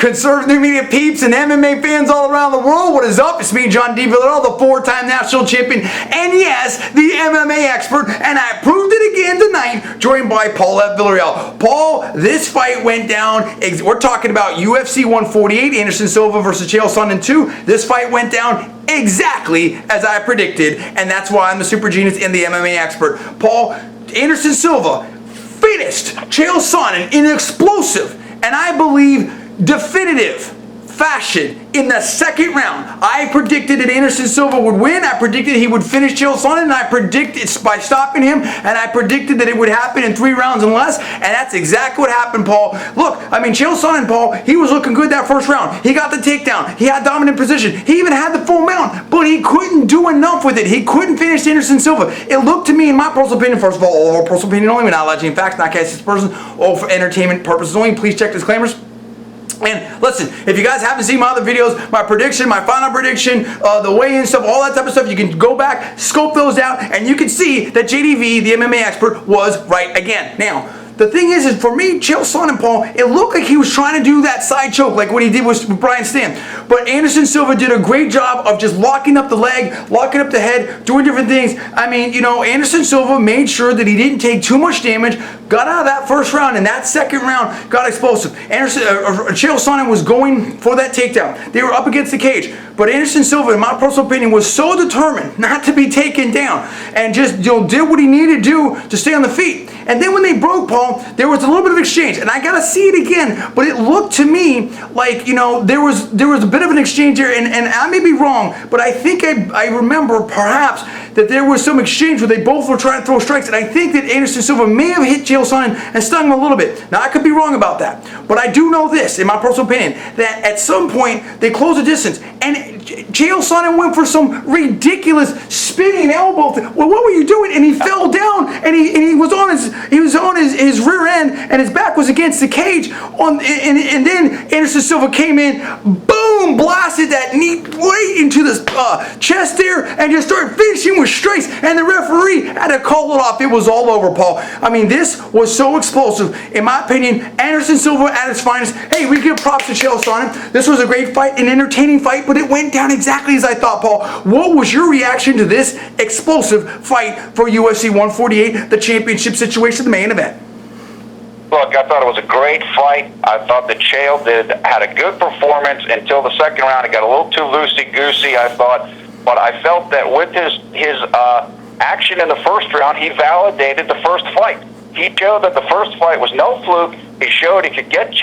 Conservative media peeps and MMA fans all around the world, what is up? It's me, John D, Villarreal, the four-time national champion, and yes, the MMA expert, and I proved it again tonight, joined by Paul at Villarreal. Paul, this fight went down, we're talking about UFC 148, Anderson Silva versus Chael Sonnen 2. This fight went down exactly as I predicted, and that's why I'm the super genius and the MMA expert. Paul, Anderson Silva finished Chael Sonnen in explosive, and I believe definitive fashion in the second round. I predicted that Anderson Silva would win. I predicted he would finish Chael Sonnen, and I predicted by stopping him, and I predicted that it would happen in 3 rounds and less, and that's exactly what happened, Paul. Look, I mean, Chael Sonnen, Paul, he was looking good that first round. He got the takedown. He had dominant position. He even had the full mount, but he couldn't do enough with it. He couldn't finish Anderson Silva. It looked to me, in my personal opinion, first of all our personal opinion only, we're not alleging facts, not casting person, all for entertainment purposes only. Please check disclaimers. And listen, if you guys haven't seen my other videos, my prediction, my final prediction, the weigh-in stuff, all that type of stuff, you can go back, scope those out, and you can see that JDV, the MMA expert, was right again. Now, the thing is for me, Chael Sonnen, Paul, it looked like he was trying to do that side choke like what he did with Brian Stan. But Anderson Silva did a great job of just locking up the leg, locking up the head, doing different things. I mean, you know, Anderson Silva made sure that he didn't take too much damage, got out of that first round, and that second round got explosive. Chael Sonnen was going for that takedown. They were up against the cage. But Anderson Silva, in my personal opinion, was so determined not to be taken down and just, you know, did what he needed to do to stay on the feet. And then when they broke, Paul, there was a little bit of exchange, and I gotta see it again, but it looked to me like, you know, there was a bit of an exchange there, and I may be wrong, but I think I remember perhaps that there was some exchange where they both were trying to throw strikes, and I think that Anderson Silva may have hit Chael Sonnen and stung him a little bit. Now, I could be wrong about that, but I do know this, in my personal opinion, that at some point, they closed the distance, and Chael Sonnen went for some ridiculous spinning elbow. Well, what were you doing? And he fell down, and he was on his rear end, and his back was against the cage. And then Anderson Silva came in, boom, blasted that knee right into the chest there, and just started finishing with strikes. And the referee had to call it off. It was all over, Paul. I mean, this was so explosive. In my opinion, Anderson Silva at its finest. Hey, we give props to Chael Sonnen. This was a great fight, an entertaining fight, but it went down exactly as I thought, Paul. What was your reaction to this explosive fight for UFC 148, the championship situation, the main event? Look, I thought it was a great fight. I thought that Chael had a good performance until the second round. It got a little too loosey-goosey, I thought. But I felt that with his action in the first round, he validated the first fight. He showed that the first fight was no fluke. He showed he could get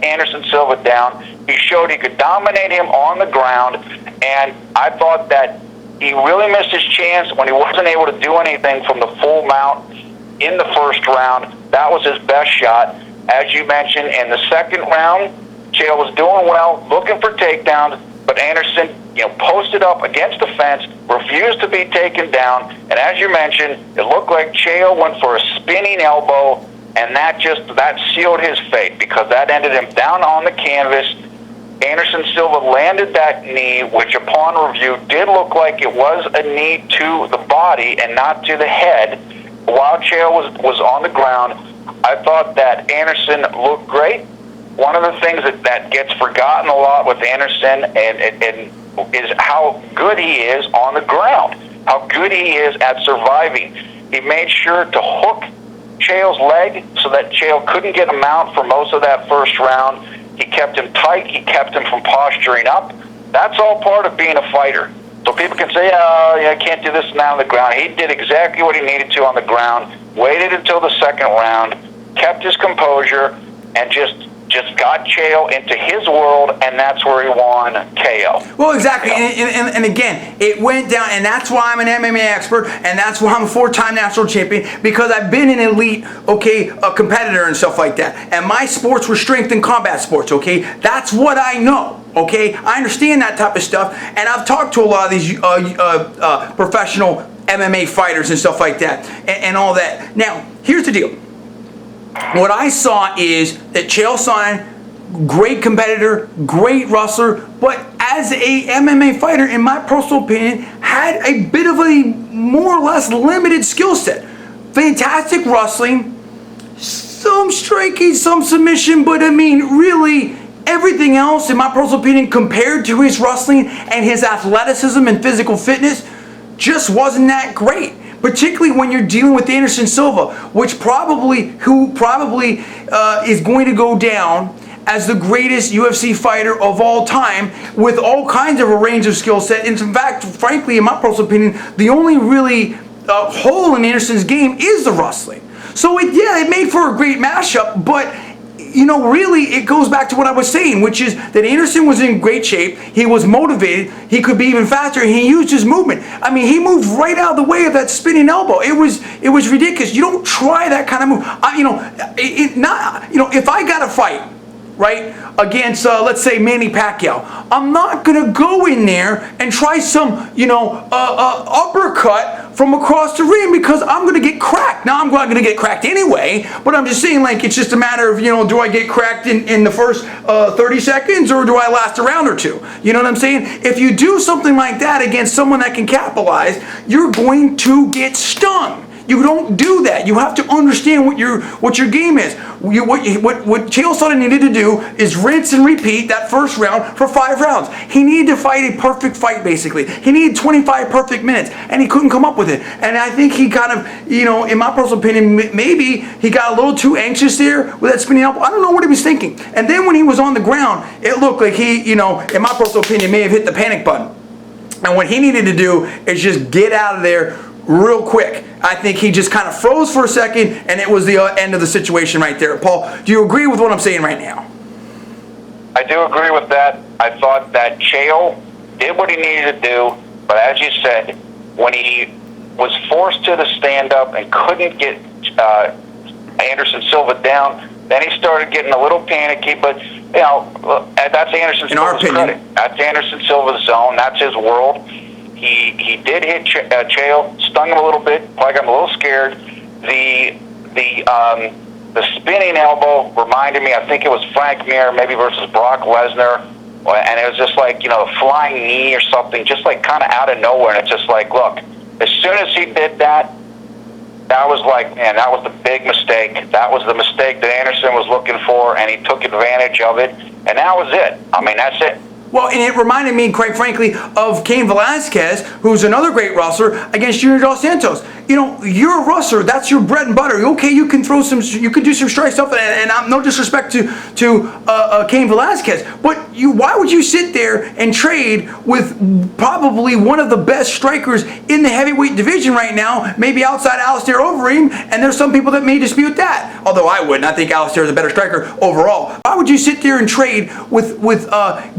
Anderson Silva down. He showed he could dominate him on the ground. And I thought that he really missed his chance when he wasn't able to do anything from the full mount in the first round. That was his best shot. As you mentioned, in the second round, Chael was doing well, looking for takedowns, but Anderson, you know, posted up against the fence, refused to be taken down, and as you mentioned, it looked like Chael went for a spinning elbow, and that sealed his fate, because that ended him down on the canvas. Anderson Silva landed that knee, which upon review did look like it was a knee to the body and not to the head. While Chael was on the ground, I thought that Anderson looked great. One of the things that gets forgotten a lot with Anderson and is how good he is on the ground, how good he is at surviving. He made sure to hook Chael's leg so that Chael couldn't get a mount for most of that first round. He kept him tight. He kept him from posturing up. That's all part of being a fighter. So people can say, oh, yeah, I can't do this now on the ground. He did exactly what he needed to on the ground, waited until the second round, kept his composure, and just got Chael into his world, and that's where he won KO. Well, exactly, and again, it went down, and that's why I'm an MMA expert, and that's why I'm a four-time national champion, because I've been an elite, okay, a competitor and stuff like that, and my sports were strength and combat sports, okay? That's what I know, okay? I understand that type of stuff, and I've talked to a lot of these professional MMA fighters and stuff like that, and all that. Now, here's the deal. What I saw is that Chael Sonnen, great competitor, great wrestler, but as a MMA fighter, in my personal opinion, had a bit of a more or less limited skill set. Fantastic wrestling, some striking, some submission, but I mean, really everything else, in my personal opinion, compared to his wrestling and his athleticism and physical fitness, just wasn't that great. Particularly when you're dealing with Anderson Silva, who probably is going to go down as the greatest UFC fighter of all time, with all kinds of a range of skill set. And in fact, frankly, in my personal opinion, the only really hole in Anderson's game is the wrestling. So it made for a great mashup, but really it goes back to what I was saying, which is that Anderson was in great shape, he was motivated, he could be even faster, and he used his movement. I mean, he moved right out of the way of that spinning elbow. It was ridiculous. You don't try that kind of move. If I got a fight, right, against, let's say, Manny Pacquiao, I'm not going to go in there and try some, uppercut from across the ring, because I'm going to get cracked. Now, I'm not going to get cracked anyway, but I'm just saying, like, it's just a matter of, do I get cracked in the first 30 seconds, or do I last a round or two? You know what I'm saying? If you do something like that against someone that can capitalize, you're going to get stung. You don't do that. You have to understand what your game is. What Chael Sonnen needed to do is rinse and repeat that first round for 5 rounds. He needed to fight a perfect fight, basically. He needed 25 perfect minutes, and he couldn't come up with it. And I think he kind of, in my personal opinion, maybe he got a little too anxious there with that spinning elbow. I don't know what he was thinking. And then when he was on the ground, it looked like he, in my personal opinion, may have hit the panic button. And what he needed to do is just get out of there real quick. I think he just kind of froze for a second, and it was the end of the situation right there. Paul, do you agree with what I'm saying right now? I do agree with that. I thought that Chael did what he needed to do, but as you said, when he was forced to the stand-up and couldn't get Anderson Silva down, then he started getting a little panicky, but that's Anderson Silva's credit. That's Anderson Silva's zone. That's his world. He did hit Chael, stung him a little bit, probably got him a little scared. The spinning elbow reminded me, I think it was Frank Mir, maybe versus Brock Lesnar, and it was just like, a flying knee or something, just like kind of out of nowhere, and it's just like, look, as soon as he did that, that was like, man, that was the big mistake. That was the mistake that Anderson was looking for, and he took advantage of it, and that was it. I mean, that's it. Well, and it reminded me, quite frankly, of Cain Velasquez, who's another great wrestler, against Junior Dos Santos. You're a wrestler. That's your bread and butter. Okay, you can do some strike stuff, and I'm no disrespect to Cain Velasquez, but why would you sit there and trade with probably one of the best strikers in the heavyweight division right now, maybe outside Alistair Overeem, and there's some people that may dispute that, although I wouldn't. I think Alistair is a better striker overall. Why would you sit there and trade with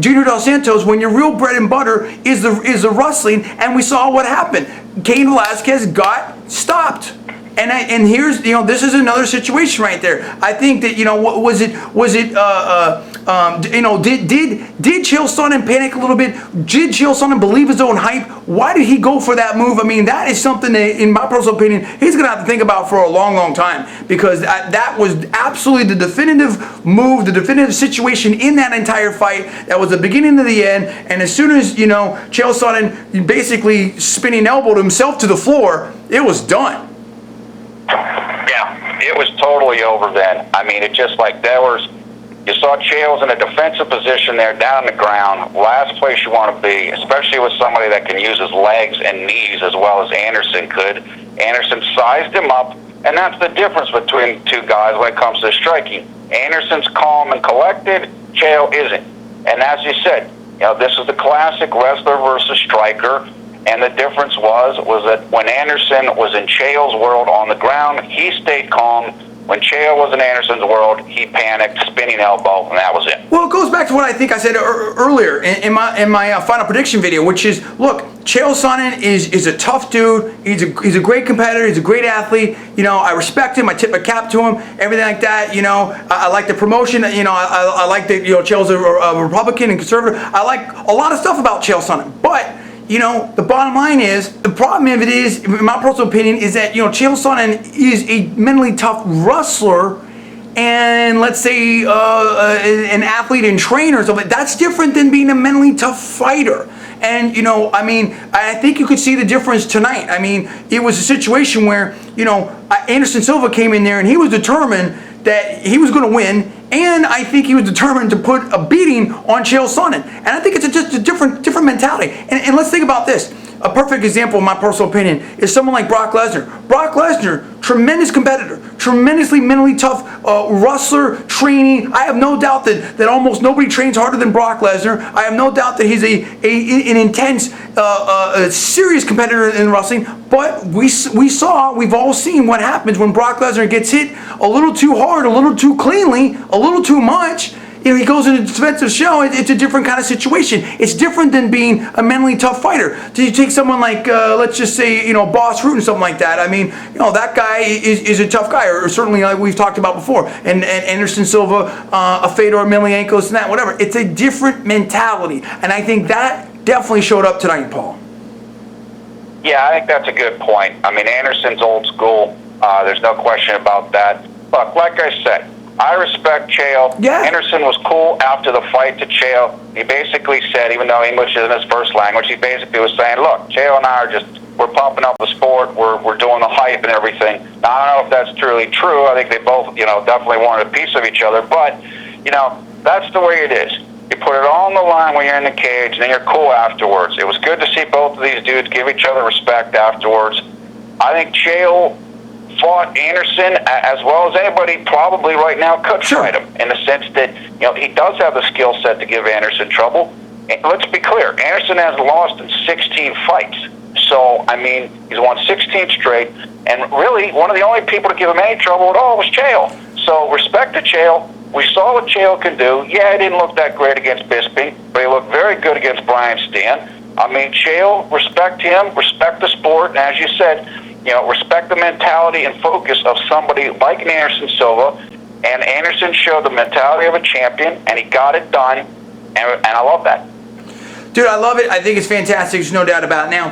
Junior Dos Santos when your real bread and butter is the wrestling? And we saw what happened. Cain Velasquez got stopped. And here's, this is another situation right there. I think that, did Chael Sonnen panic a little bit? Did Chael Sonnen believe his own hype? Why did he go for that move? I mean, that is something that, in my personal opinion, he's going to have to think about for a long, long time, because that was absolutely the definitive move, the definitive situation in that entire fight. That was the beginning to the end. And as soon as, Chael Sonnen basically spinning elbowed himself to the floor, it was done. Yeah, it was totally over then. I mean, it just like you saw Chael's in a defensive position there down on the ground, last place you want to be, especially with somebody that can use his legs and knees as well as Anderson could. Anderson sized him up, and that's the difference between two guys when it comes to striking. Anderson's calm and collected, Chael isn't. And as you said, this is the classic wrestler versus striker. And the difference was that when Anderson was in Chael's world on the ground, he stayed calm. When Chael was in Anderson's world, he panicked, spinning elbow, and that was it. Well, it goes back to what I think I said earlier in my final prediction video, which is, look, Chael Sonnen is a tough dude. He's a great competitor. He's a great athlete. I respect him. I tip my cap to him. Everything like that. I like the promotion. I like that. Chael's a Republican and conservative. I like a lot of stuff about Chael Sonnen, but. The bottom line is, the problem of it is, in my personal opinion, is that, Chael Sonnen is a mentally tough wrestler, and let's say an athlete and trainer or something. That's different than being a mentally tough fighter. And, I think you could see the difference tonight. I mean, it was a situation where, Anderson Silva came in there and he was determined that he was going to win, and I think he was determined to put a beating on Chael Sonnen. And I think it's just a different mentality. And let's think about this. A perfect example, in my personal opinion, is someone like Brock Lesnar. Brock Lesnar, tremendous competitor, tremendously mentally tough wrestler, training. I have no doubt that almost nobody trains harder than Brock Lesnar. I have no doubt that he's an intense, serious competitor in wrestling. But we've all seen what happens when Brock Lesnar gets hit a little too hard, a little too cleanly, a little too much. You know, he goes into a defensive shell. It's a different kind of situation. It's different than being a mentally tough fighter. Do you take someone like, let's just say, you know, Boss Root and something like that? I mean, you know, that guy is a tough guy, or certainly like we've talked about before. And Anderson Silva, a Fedor, Emelianenko, and that, whatever. It's a different mentality, and I think that definitely showed up tonight, Paul. Yeah, I think that's a good point. I mean, Anderson's old school. There's no question about that. Look, like I said, I respect Chael. Yeah. Anderson was cool after the fight to Chael. He basically said, even though English isn't his first language, he basically was saying, look, Chael and I we're pumping up the sport. We're doing the hype and everything. Now, I don't know if that's truly true. I think they both, you know, definitely wanted a piece of each other. But, you know, that's the way it is. You put it all on the line when you're in the cage, and then you're cool afterwards. It was good to see both of these dudes give each other respect afterwards. I think Chael fought Anderson as well as anybody probably right now could fight him, in the sense that, you know, he does have the skill set to give Anderson trouble. And let's be clear, Anderson has lost in 16 fights. So, I mean, he's won 16 straight, and really one of the only people to give him any trouble at all was Chael. So respect to Chael. We saw what Chael can do. Yeah, he didn't look that great against Bisping, but he looked very good against Brian Stan. I mean, Chael, respect him, respect the sport, and as you said, you know, respect the mentality and focus of somebody like Anderson Silva. And Anderson showed the mentality of a champion, and he got it done, and I love that. Dude, I love it. I think it's fantastic. There's no doubt about it. Now,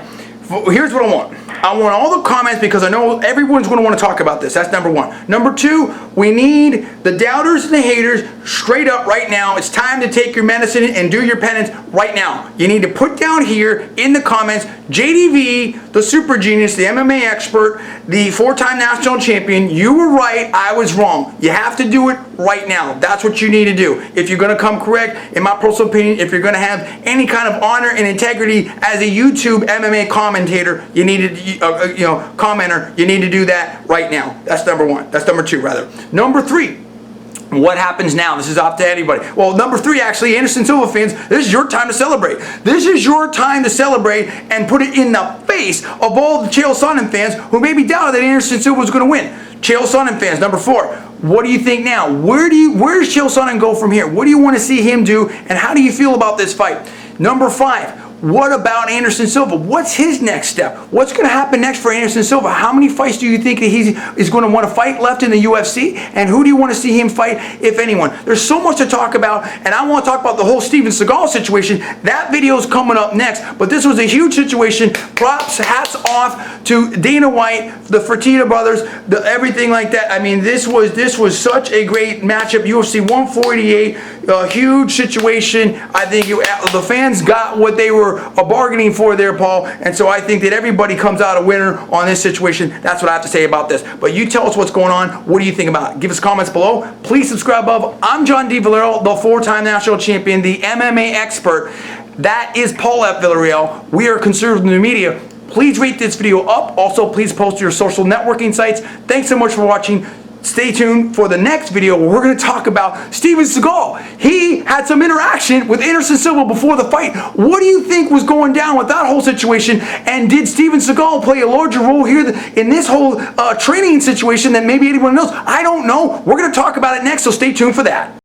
here's what I want. I want all the comments, because I know everyone's going to want to talk about this. That's number one. Number two, we need the doubters and the haters straight up right now. It's time to take your medicine and do your penance right now. You need to put down here in the comments, JDV, the super genius, the MMA expert, the four-time national champion, you were right, I was wrong. You have to do it right now. That's what you need to do. If you're going to come correct, in my personal opinion, if you're going to have any kind of honor and integrity as a YouTube MMA commentator, you need to, commenter, you need to do that right now. That's number one. That's number two, rather. Number three, what happens now? This is up to anybody. Well, number three, actually, Anderson Silva fans, this is your time to celebrate. This is your time to celebrate and put it in the face of all the Chael Sonnen fans who maybe doubted that Anderson Silva was going to win. Chael Sonnen fans, number four, what do you think now? Where does Chael Sonnen go from here? What do you want to see him do, and how do you feel about this fight? Number five, what about Anderson Silva? What's his next step? What's going to happen next for Anderson Silva? How many fights do you think that he is going to want to fight left in the UFC? And who do you want to see him fight, if anyone? There's so much to talk about, and I want to talk about the whole Steven Seagal situation. That video is coming up next, but this was a huge situation. Props, hats off to Dana White, the Fertitta brothers, everything like that. I mean, this was such a great matchup. UFC 148, a huge situation. I think the fans got what they were bargaining for there, Paul, and so I think that everybody comes out a winner on this situation. That's what I have to say about this. But you tell us what's going on. What do you think about it? Give us comments below. Please subscribe above. I'm John D. Villarreal, the four-time national champion, the MMA expert. That is Paul at Villarreal. We are conservative media. Please rate this video up. Also, please post to your social networking sites. Thanks so much for watching. Stay tuned for the next video where we're going to talk about Steven Seagal. He had some interaction with Anderson Silva before the fight. What do you think was going down with that whole situation? And did Steven Seagal play a larger role here in this whole training situation than maybe anyone else? I don't know. We're going to talk about it next, so stay tuned for that.